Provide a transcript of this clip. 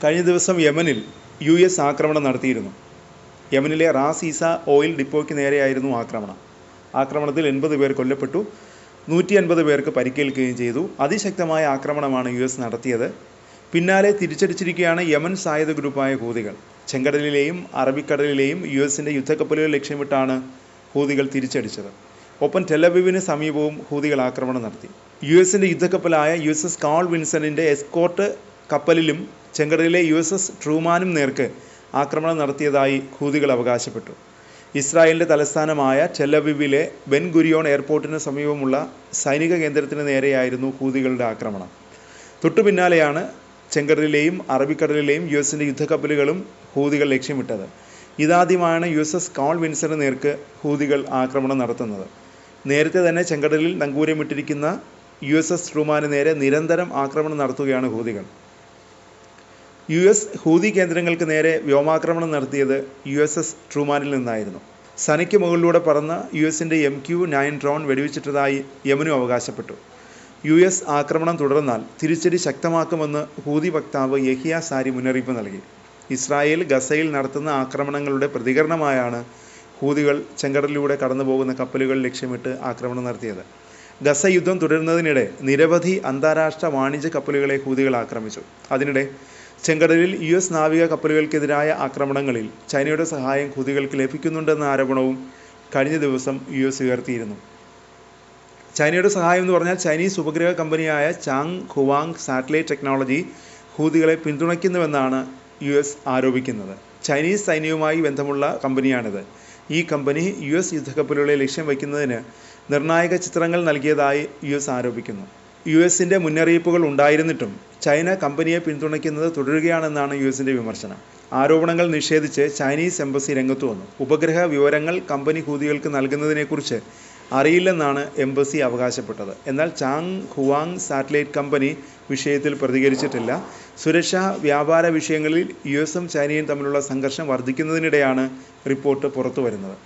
കഴിഞ്ഞ ദിവസം യമനിൽ US ആക്രമണം നടത്തിയിരുന്നു. യമനിലെ റാസ് ഈസ ഓയിൽ ഡിപ്പോയ്ക്ക് നേരെയായിരുന്നു ആക്രമണം. ആക്രമണത്തിൽ 80 പേർ കൊല്ലപ്പെട്ടു, 150 പേർക്ക് പരിക്കേൽക്കുകയും ചെയ്തു. അതിശക്തമായ ആക്രമണമാണ് US നടത്തിയത്. പിന്നാലെ തിരിച്ചടിച്ചിരിക്കുകയാണ് യമൻ സായുധ ഗ്രൂപ്പായ ഹൂതികൾ. ചെങ്കടലിലെയും അറബിക്കടലിലെയും USൻ്റെ യുദ്ധക്കപ്പലുകൾ ലക്ഷ്യമിട്ടാണ് ഹൂതികൾ തിരിച്ചടിച്ചത്. ഒപ്പം ടെലവിവിന് സമീപവും ഹൂതികൾ ആക്രമണം നടത്തി. USൻ്റെ യുദ്ധക്കപ്പലായ USS കാൾ വിൻസണിൻ്റെ എസ്കോർട്ട് കപ്പലിലും ചെങ്കടലിലെ USS ട്രൂമാനും നേർക്ക് ആക്രമണം നടത്തിയതായി ഹൂതികൾ അവകാശപ്പെട്ടു. ഇസ്രായേലിൻ്റെ തലസ്ഥാനമായ ടെലവിവിലെ ബെൻ ഗുരിയോൺ എയർപോർട്ടിന് സമീപമുള്ള സൈനിക കേന്ദ്രത്തിന് നേരെയായിരുന്നു ഹൂതികളുടെ ആക്രമണം. തൊട്ടു പിന്നാലെയാണ് ചെങ്കടലിലെയും അറബിക്കടലിലെയും USൻ്റെ യുദ്ധക്കപ്പലുകളും ഹൂതികൾ ലക്ഷ്യമിട്ടത്. ഇതാദ്യമാണ് USS കാൾ വിൻസന് നേർക്ക് ഹൂതികൾ ആക്രമണം നടത്തുന്നത്. നേരത്തെ തന്നെ ചെങ്കടലിൽ നങ്കൂരമിട്ടിരിക്കുന്ന USS ട്രൂമാന് നേരെ നിരന്തരം ആക്രമണം നടത്തുകയാണ് ഹൂതികൾ. US ഹൂതി കേന്ദ്രങ്ങൾക്ക് നേരെ വ്യോമാക്രമണം നടത്തിയത് USS ട്രൂമാനിൽ നിന്നായിരുന്നു. സനയ്ക്ക് മുകളിലൂടെ പറന്ന USൻ്റെ MQ-9 ഡ്രോൺ വെടിവെച്ചിട്ടതായി യമനും അവകാശപ്പെട്ടു. US ആക്രമണം തുടർന്നാൽ തിരിച്ചടി ശക്തമാക്കുമെന്ന് ഹൂതി വക്താവ് യഹിയ സാരി മുന്നറിയിപ്പ് നൽകി. ഇസ്രായേൽ ഗസയിൽ നടത്തുന്ന ആക്രമണങ്ങളുടെ പ്രതികരണമായാണ് ഹൂതികൾ ചെങ്കടലിലൂടെ കടന്നുപോകുന്ന കപ്പലുകൾ ലക്ഷ്യമിട്ട് ആക്രമണം നടത്തിയത്. ഗസ യുദ്ധം തുടരുന്നതിനിടെ നിരവധി അന്താരാഷ്ട്ര വാണിജ്യ കപ്പലുകളെ ഹൂതികൾ ആക്രമിച്ചു. അതിനിടെ ചെങ്കടലിൽ US നാവിക കപ്പലുകൾക്കെതിരായ ആക്രമണങ്ങളിൽ ചൈനയുടെ സഹായം ഹൂതികൾക്ക് ലഭിക്കുന്നുണ്ടെന്ന ആരോപണവും കഴിഞ്ഞ ദിവസം US ഉയർത്തിയിരുന്നു. ചൈനയുടെ സഹായം എന്ന് പറഞ്ഞാൽ ചൈനീസ് ഉപഗ്രഹ കമ്പനിയായ ചാങ് ഹുവാങ് സാറ്റലൈറ്റ് ടെക്നോളജി ഹൂതികളെ പിന്തുണയ്ക്കുന്നുവെന്നാണ് US ആരോപിക്കുന്നത്. ചൈനീസ് സൈന്യവുമായി ബന്ധമുള്ള കമ്പനിയാണിത്. ഈ കമ്പനി US യുദ്ധക്കപ്പലുകളെ ലക്ഷ്യം വയ്ക്കുന്നതിന് നിർണായക ചിത്രങ്ങൾ നൽകിയതായി US ആരോപിക്കുന്നു. USൻ്റെ മുന്നറിയിപ്പുകൾ ഉണ്ടായിരുന്നിട്ടും ചൈന കമ്പനിയെ പിന്തുണയ്ക്കുന്നത് തുടരുകയാണെന്നാണ് USൻ്റെ വിമർശനം. ആരോപണങ്ങൾ നിഷേധിച്ച് ചൈനീസ് എംബസി രംഗത്തു വന്നു. ഉപഗ്രഹ വിവരങ്ങൾ കമ്പനി ഹൂതികൾക്ക് നൽകുന്നതിനെക്കുറിച്ച് അറിയില്ലെന്നാണ് എംബസി അവകാശപ്പെട്ടത്. എന്നാൽ ചാങ് ഹുവാങ് സാറ്റലൈറ്റ് കമ്പനി വിഷയത്തിൽ പ്രതികരിച്ചിട്ടില്ല. സുരക്ഷാ വ്യാപാര വിഷയങ്ങളിൽ USഉം ചൈനയും തമ്മിലുള്ള സംഘർഷം വർദ്ധിക്കുന്നതിനിടെയാണ് റിപ്പോർട്ട് പുറത്തു വരുന്നത്.